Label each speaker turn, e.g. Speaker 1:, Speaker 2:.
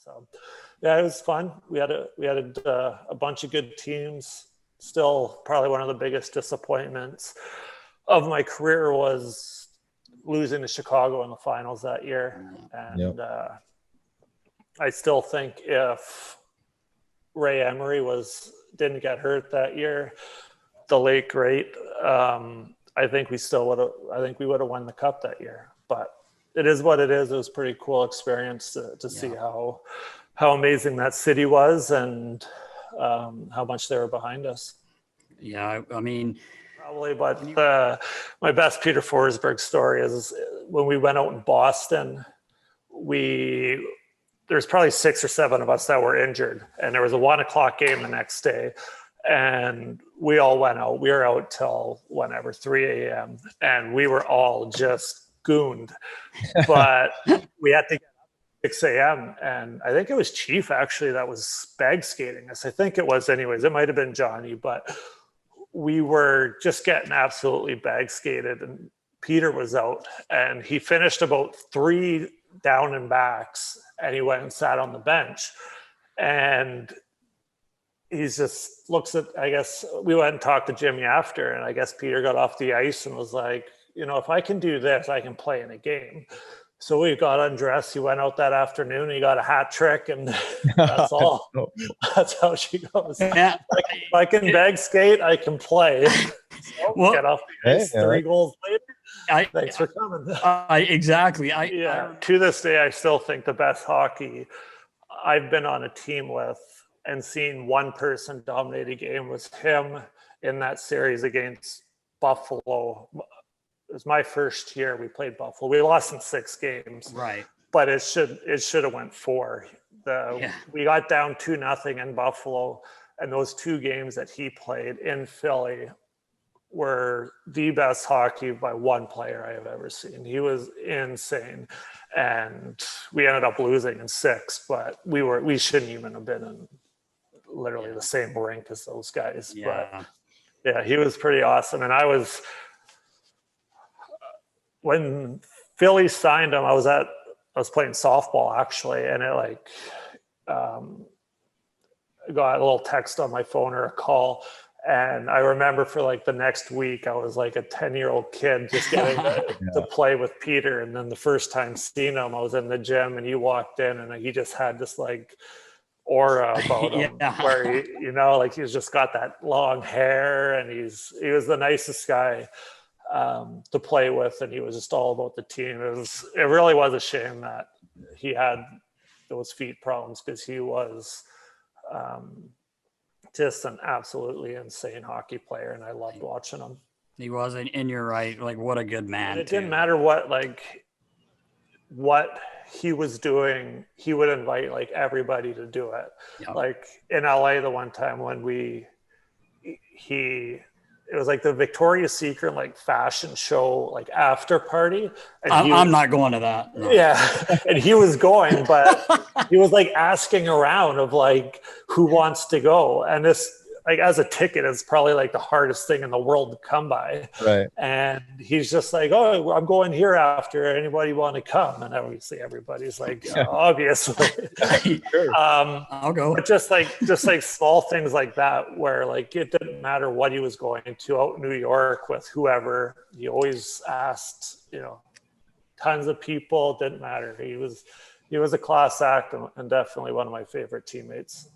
Speaker 1: So yeah, it was fun. We had a bunch of good teams. Still, probably one of the biggest disappointments of my career was losing to Chicago in the finals that year. And I still think if Ray Emery didn't get hurt that year, the late great, I think we would have won the cup that year. But it is what it is. It was a pretty cool experience to see how amazing that city was and how much they were behind us.
Speaker 2: Yeah, I mean,
Speaker 1: probably. But my best Peter Forsberg story is when we went out in Boston. There's probably 6 or 7 of us that were injured, and there was a 1:00 game the next day, and we all went out. We were out till 3 a.m. and we were all just gooned. But we had to get up at 6 a.m. and I think it was Chief actually that was bag skating us. I think it was, anyways. It might have been Johnny, but we were just getting absolutely bag skated, and Peter was out, and he finished about 3 down and backs, and he went and sat on the bench, and he just looks at, I guess we went and talked to Jimmy after, and I guess Peter got off the ice and was like, if I can do this, I can play in a game. So we got undressed. He went out that afternoon. He got a hat trick, and that's all. That's how she goes.
Speaker 2: Yeah.
Speaker 1: If I can bag skate, I can play. So get off the ice. 3 goals later. Thanks for coming.
Speaker 2: Exactly.
Speaker 1: To this day, I still think the best hockey I've been on a team with and seen one person dominate a game was him in that series against Buffalo. It was my first year we played Buffalo. We lost in 6 games.
Speaker 2: Right.
Speaker 1: But it should have went 4. We got down 2-0 in Buffalo, and those 2 games that he played in Philly were the best hockey by one player I have ever seen. He was insane. And we ended up losing in 6, but we shouldn't even have been in literally the same rink as those guys.
Speaker 2: Yeah.
Speaker 1: But he was pretty awesome. And when Philly signed him, I was playing softball actually, and it got a little text on my phone or a call, and I remember for the next week I was like a 10-year-old kid just getting to play with Peter. And then the first time seeing him, I was in the gym and he walked in and he just had this aura about him where he's just got that long hair, and he was the nicest guy to play with, and he was just all about the team. It really was a shame that he had those feet problems, because he was just an absolutely insane hockey player, and I loved watching him.
Speaker 2: He was, and you're right. What a good man.
Speaker 1: And it didn't matter what he was doing, he would invite everybody to do it. Yep. In LA the one time when it was the Victoria's Secret fashion show after party. And
Speaker 2: I'm not going to that. No.
Speaker 1: Yeah, and he was going, but he was asking around of who wants to go, and this as a ticket is probably the hardest thing in the world to come by.
Speaker 3: Right.
Speaker 1: And he's just oh, I'm going here after. Anybody want to come? And obviously everybody's obviously.
Speaker 3: Sure.
Speaker 2: I'll go.
Speaker 1: But just small things like that, where it didn't matter what he was going to out in New York with whoever. He always asked, tons of people. Didn't matter. He was a class act and definitely one of my favorite teammates.